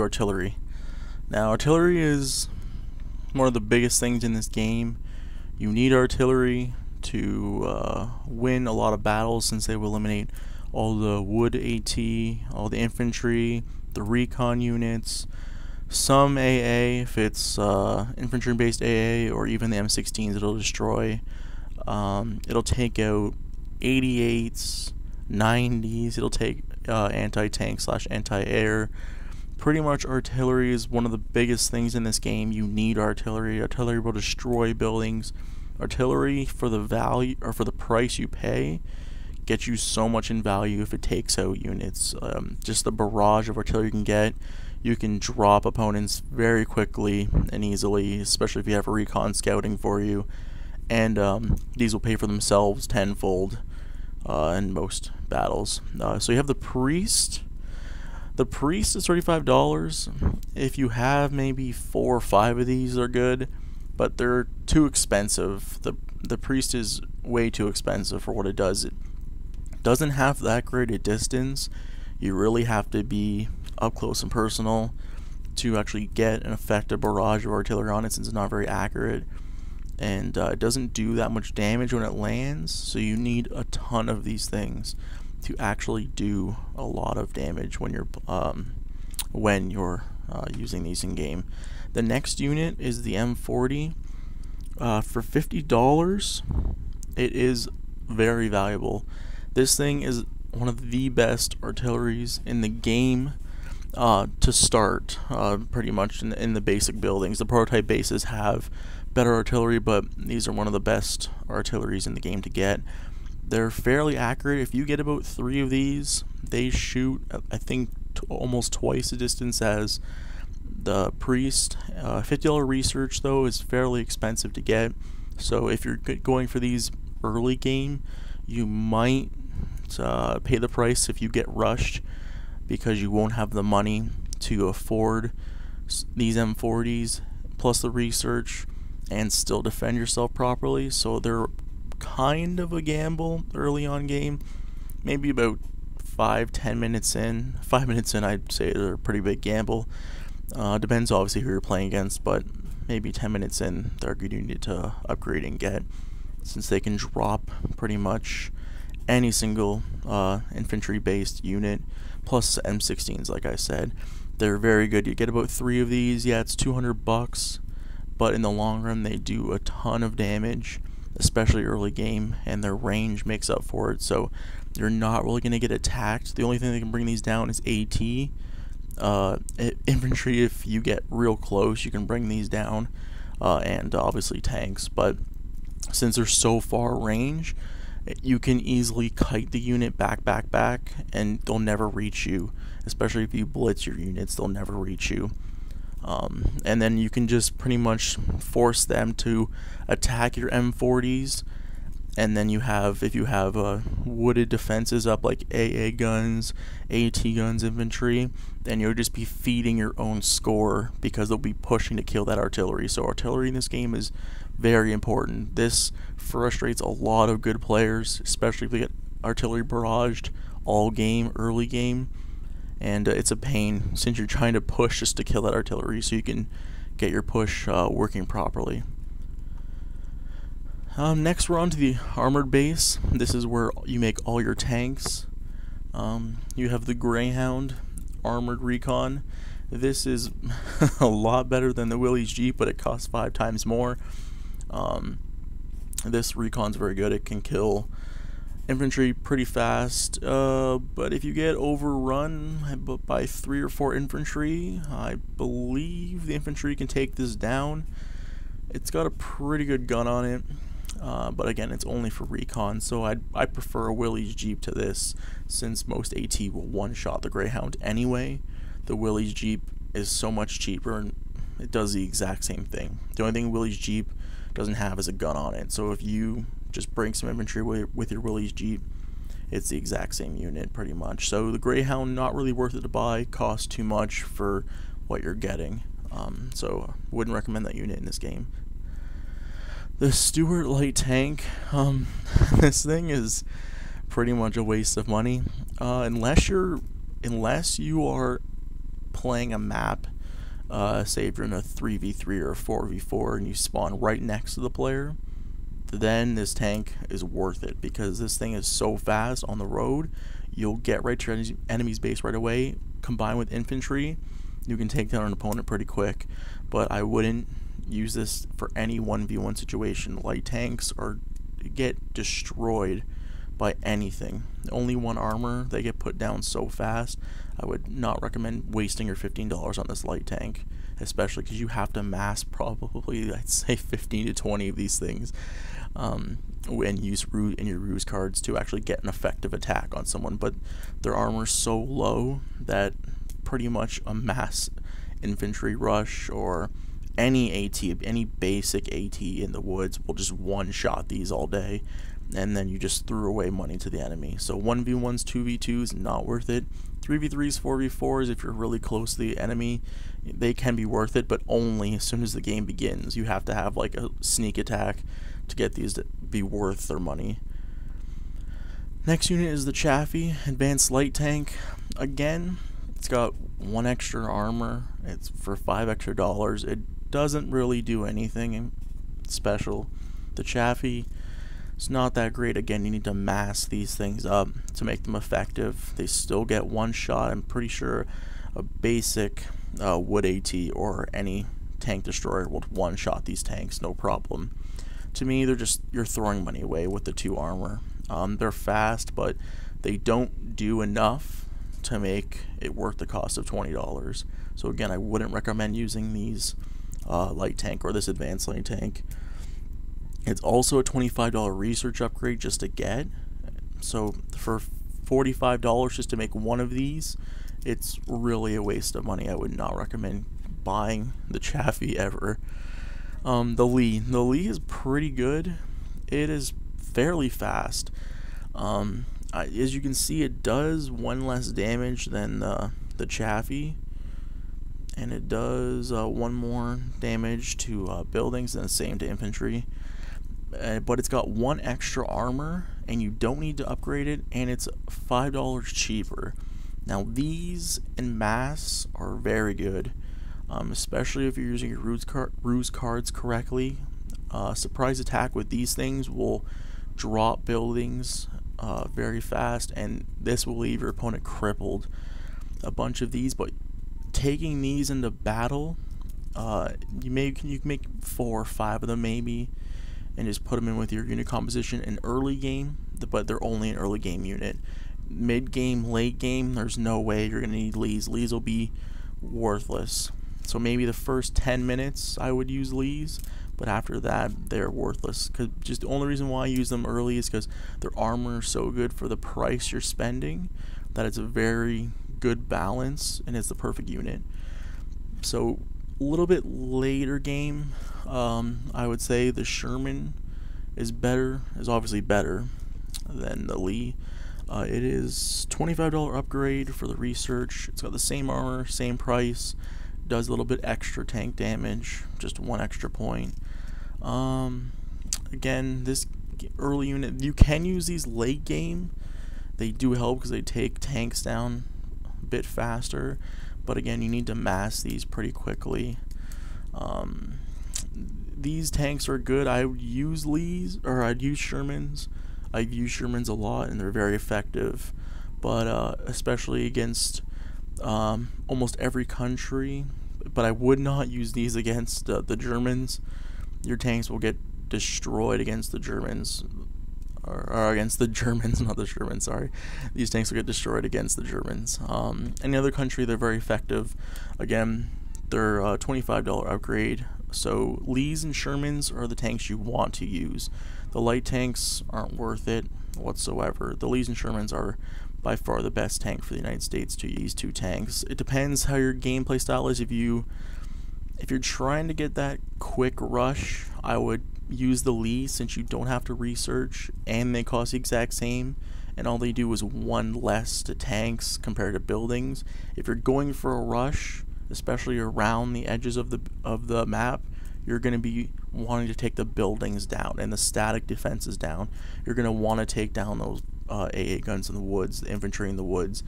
artillery. Now, artillery is one of the biggest things in this game. You need artillery to win a lot of battles, since they will eliminate all the wood AT, all the infantry, the recon units, some AA if it's infantry based AA, or even the M16s it'll destroy. It'll take out 88s, 90s, it'll take anti-tank / anti-air. Pretty much artillery is one of the biggest things in this game. You need artillery. Artillery will destroy buildings. Artillery, for the value or for the price you pay, gets you so much in value if it takes out units. Just the barrage of artillery you can get. You can drop opponents very quickly and easily, especially if you have recon scouting for you. And these will pay for themselves tenfold in most battles. So you have the priest. The priest is $35. If you have maybe 4 or 5 of these, they're good, but they're too expensive. The priest is way too expensive for what it does. It doesn't have that great a distance. You really have to be up close and personal to actually get an effective barrage of artillery on it, since it's not very accurate, and it doesn't do that much damage when it lands. So you need a ton of these things to actually do a lot of damage when you're using these in game. The next unit is the M40. For $50, it is very valuable. This thing is one of the best artilleries in the game to start, pretty much in the basic buildings. The prototype bases have better artillery, but these are one of the best artilleries in the game to get. They're fairly accurate. If you get about 3 of these, they shoot, I think, almost twice the distance as the priest. $50 research, though, is fairly expensive to get. So if you're going for these early game, you might pay the price if you get rushed, because you won't have the money to afford these M40s plus the research and still defend yourself properly. So they're kind of a gamble early on game. Maybe about 5-10 minutes in. 5 minutes in, I'd say they're a pretty big gamble. Depends obviously who you're playing against, but maybe 10 minutes in, they're good unit to upgrade and get, since they can drop pretty much any single infantry based unit plus M16s. Like I said, they're very good. You get about 3 of these. Yeah, it's $200, but in the long run they do a ton of damage, especially early game, and their range makes up for it. So you're not really going to get attacked. The only thing that can bring these down is AT. Infantry, if you get real close, you can bring these down, and obviously tanks. But since they're so far range, you can easily kite the unit back, and they'll never reach you. Especially if you blitz your units, they'll never reach you. And then you can just pretty much force them to attack your M40s, and then you have, if you have wooded defenses up like AA guns, AT guns, infantry, then you'll just be feeding your own score, because they'll be pushing to kill that artillery. So artillery in this game is very important. This frustrates a lot of good players, especially if they get artillery barraged all game, early game. And it's a pain, since you're trying to push just to kill that artillery so you can get your push working properly. Next we're on to the armored base. This is where you make all your tanks. You have the Greyhound armored recon. This is a lot better than the Willys Jeep, but it costs 5 times more. This recon's very good. It can kill infantry pretty fast, but if you get overrun by 3 or 4 infantry, I believe the infantry can take this down. It's got a pretty good gun on it, but again, it's only for recon, so I prefer a Willys Jeep to this, since most AT will one-shot the Greyhound anyway. The Willys Jeep is so much cheaper, and it does the exact same thing. The only thing Willys Jeep doesn't have is a gun on it, so if you just bring some infantry with your Willys Jeep, it's the exact same unit pretty much. So the Greyhound, not really worth it to buy, costs too much for what you're getting, so wouldn't recommend that unit in this game. The Stuart light tank, this thing is pretty much a waste of money, unless you are playing a map, say if you're in a 3v3 or a 4v4 and you spawn right next to the player, then this tank is worth it, because this thing is so fast on the road. You'll get right to your enemy's base right away. Combined with infantry, you can take down an opponent pretty quick. But I wouldn't use this for any 1v1 situation. Light tanks get destroyed by anything. Only one armor, they get put down so fast. I would not recommend wasting your $15 on this light tank, especially because you have to mass probably, I'd say, 15 to 20 of these things, and use in your ruse cards to actually get an effective attack on someone. But their armor's so low that pretty much a mass infantry rush or any AT, any basic AT in the woods will just one-shot these all day, and then you just threw away money to the enemy. So 1v1s, 2v2s, not worth it. 3v3s, 4v4s, if you're really close to the enemy, they can be worth it, but only as soon as the game begins. You have to have like a sneak attack to get these to be worth their money. Next unit is the Chaffee Advanced Light Tank. Again, it's got 1 extra armor. It's for $5 extra. It doesn't really do anything special. The Chaffee, it's not that great. Again, you need to mass these things up to make them effective. They still get one shot. I'm pretty sure a basic wood AT or any tank destroyer will one-shot these tanks, no problem. To me, you're throwing money away with the 2 armor. They're fast, but they don't do enough to make it worth the cost of $20. So again, I wouldn't recommend using these light tank or this advanced light tank. It's also a $25 research upgrade just to get. So for $45 just to make one of these, it's really a waste of money. I would not recommend buying the Chaffee ever. The Lee is pretty good. It is fairly fast. As you can see, it does 1 less damage than the Chaffee, and it does 1 more damage to buildings and the same to infantry. But it's got 1 extra armor, and you don't need to upgrade it, and it's $5 cheaper. Now these in mass are very good, especially if you're using your ruse cards correctly. Surprise attack with these things will drop buildings very fast, and this will leave your opponent crippled. A bunch of these, but taking these into battle, you can make 4 or 5 of them maybe, and just put them in with your unit composition in early game, but they're only an early game unit. Mid game, late game, there's no way you're going to need Lees. Lees will be worthless. So maybe the first 10 minutes I would use Lees, but after that they're worthless. Cause just the only reason why I use them early is because their armor is so good for the price you're spending that it's a very good balance and it's the perfect unit. So a little bit later game, I would say the Sherman is obviously better than the Lee. It is $25 upgrade for the research. It's got the same armor, same price, does a little bit extra tank damage, just 1 extra point. Again, this early unit, you can use these late game. They do help because they take tanks down a bit faster, but again, you need to mass these pretty quickly. These tanks are good. I would use Lees, or I'd use Shermans. I've used Shermans a lot, and they're very effective, but especially against almost every country. But I would not use these against the Germans. Your tanks will get destroyed against the Germans, or against the Germans, not the Germans, sorry. These tanks will get destroyed against the Germans. Any other country, they're very effective. Again, they're a $25 upgrade. So Lees and Shermans are the tanks you want to use. The light tanks aren't worth it whatsoever. The Lees and Shermans are by far the best tank for the United States to use 2 tanks. It depends how your gameplay style is. If you're trying to get that quick rush, I would use the Lee, since you don't have to research and they cost the exact same, and all they do is 1 less to tanks compared to buildings. If you're going for a rush, especially around the edges of the map, you're going to be wanting to take the buildings down and the static defenses down. You're going to want to take down those AA guns in the woods, the infantry in the woods.